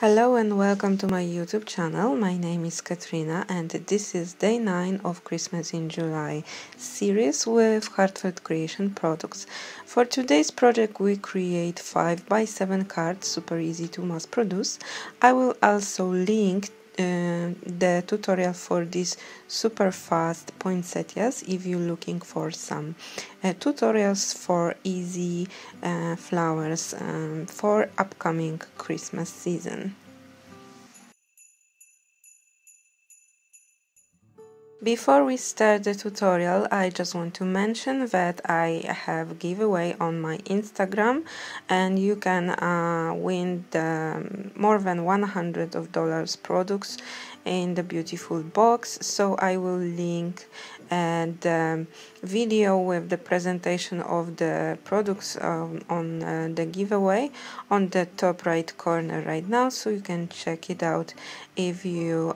Hello and welcome to my YouTube channel. My name is Katarzyna and this is day 9 of Christmas in July series with Heartfelt creation products. For today's project we create 5x7 cards, super easy to mass produce. I will also link the tutorial for these super fast poinsettias if you're looking for some tutorials for easy flowers for upcoming Christmas season. Before we start the tutorial, I just want to mention that I have a giveaway on my Instagram and you can win more than $100 products in the beautiful box. So I will link the video with the presentation of the products on the giveaway on the top right corner right now, so you can check it out if you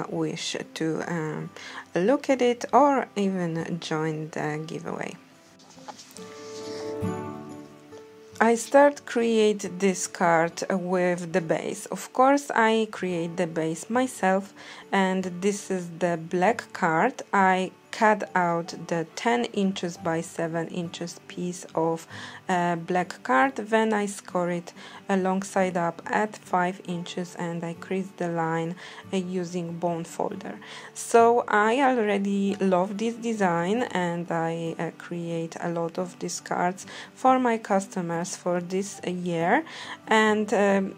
wish to look at it or even join the giveaway. I create this card with the base. Of course, I create the base myself, and this is the black card. I cut out the 10 inches by 7 inches piece of black card, then I score it alongside up at 5 inches and I crease the line using bone folder. So I already love this design and I create a lot of these cards for my customers for this year, and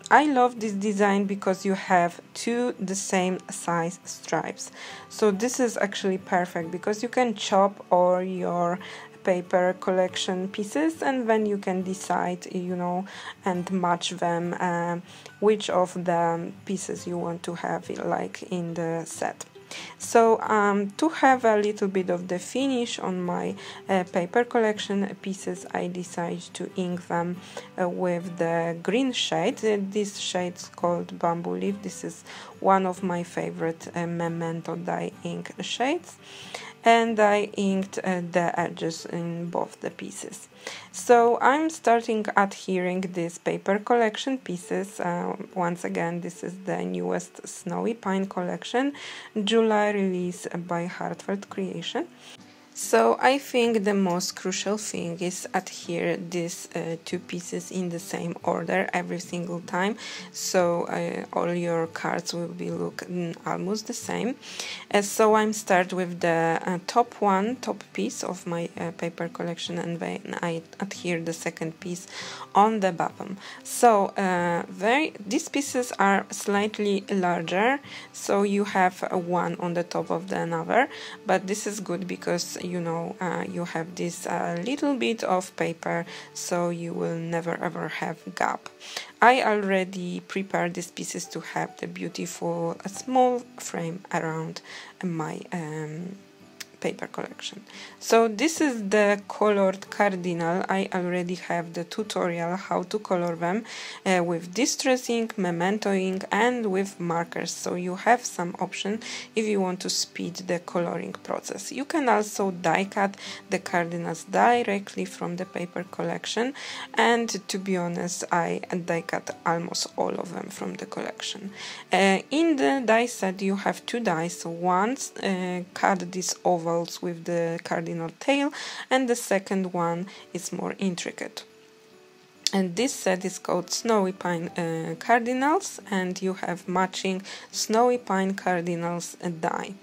I love this design because you have two the same size stripes. So this is actually perfect because you can chop all your paper collection pieces and then you can decide, and match them which of the pieces you want to have like in the set. So to have a little bit of the finish on my paper collection pieces, I decide to ink them with the green shade. This shade is called Bamboo Leaf. This is one of my favorite Memento dye ink shades, and I inked the edges in both the pieces. So I'm starting adhering these paper collection pieces. Once again, this is the newest Snowy Pine collection, July release by Heartfelt Creation. So I think the most crucial thing is adhere these two pieces in the same order every single time, so all your cards will be look almost the same. So I'm start with the top piece of my paper collection, and then I adhere the second piece on the bottom. So these pieces are slightly larger, so you have one on the top of the another, but this is good because you have this little bit of paper, so you will never ever have gap. I already prepared these pieces to have the beautiful small frame around my paper collection. So this is the colored cardinal. I already have the tutorial how to color them with distress ink, memento ink, and with markers, so you have some option if you want to speed the coloring process. You can also die cut the cardinals directly from the paper collection, and to be honest, I die cut almost all of them from the collection. In the die set you have two dies. Once cut these ovals with the cardinal tail, and the second one is more intricate. And this set is called Snowy Pine Cardinals, and you have matching Snowy Pine Cardinals die.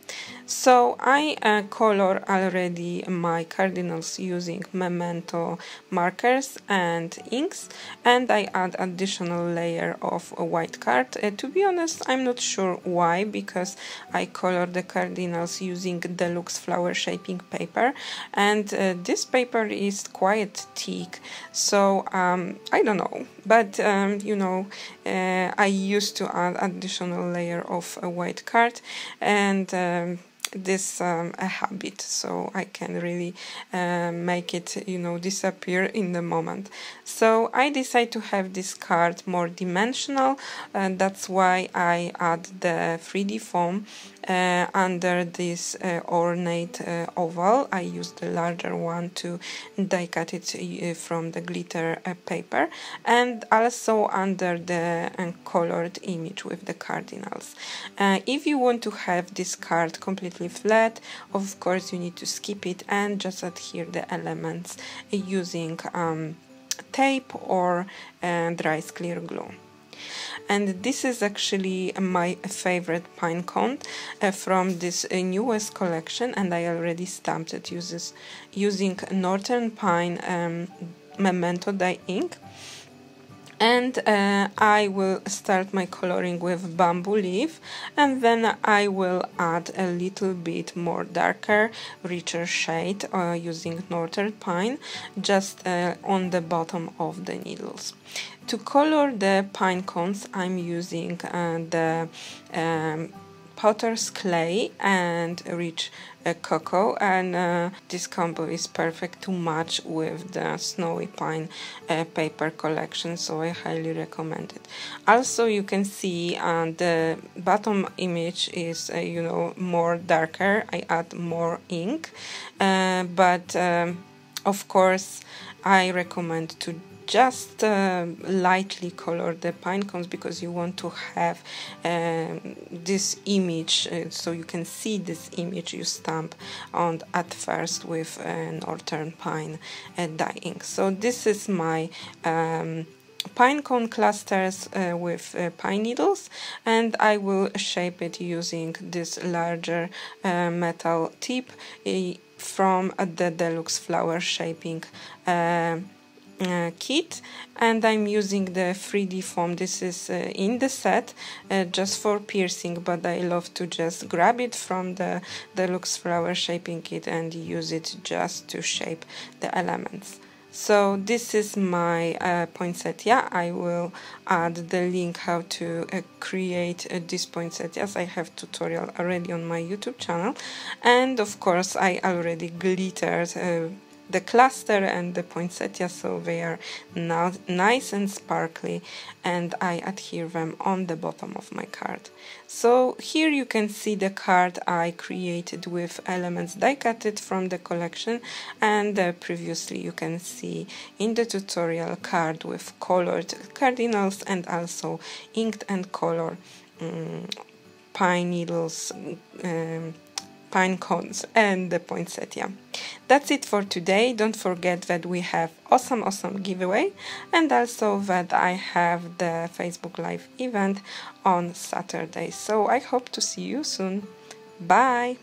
So I color already my cardinals using memento markers and inks, and I add additional layer of a white card. To be honest, I'm not sure why, because I color the cardinals using deluxe flower shaping paper, and this paper is quite thick, so I don't know, but I used to add additional layer of a white card, and this a habit, so I can really make it disappear in the moment. So I decide to have this card more dimensional, and that's why I add the 3D foam under this ornate oval. I used the larger one to die cut it from the glitter paper, and also under the colored image with the cardinals. If you want to have this card completely flat, of course you need to skip it and just adhere the elements using tape or dry clear glue. And this is actually my favorite pine cone from this newest collection, and I already stamped it using Northern Pine Memento dye ink. And I will start my coloring with bamboo leaf, and then I will add a little bit more darker, richer shade using Northern Pine just on the bottom of the needles. To color the pine cones, I'm using the potter's clay and rich cocoa, and this combo is perfect to match with the Snowy Pine paper collection, so I highly recommend it. Also, you can see the bottom image is more darker. I add more ink, but of course I recommend to just lightly color the pine cones, because you want to have this image, so you can see this image you stamp on at first with Northern Pine dye ink. So this is my pine cone clusters with pine needles, and I will shape it using this larger metal tip from the Deluxe Flower Shaping kit, and I'm using the 3D foam. This is in the set just for piercing, but I love to just grab it from the Deluxe Flower Shaping kit and use it just to shape the elements. So this is my poinsettia. I will add the link how to create these poinsettias. I have tutorial already on my YouTube channel, and of course I already glittered the cluster and the poinsettia, so they are now nice and sparkly, and I adhere them on the bottom of my card. So here you can see the card I created with elements die cutted from the collection, and previously you can see in the tutorial card with colored cardinals and also inked and colored pine needles, pine cones and the poinsettia. That's it for today. Don't forget that we have awesome giveaway, and also that I have the Facebook Live event on Saturday. So I hope to see you soon. Bye!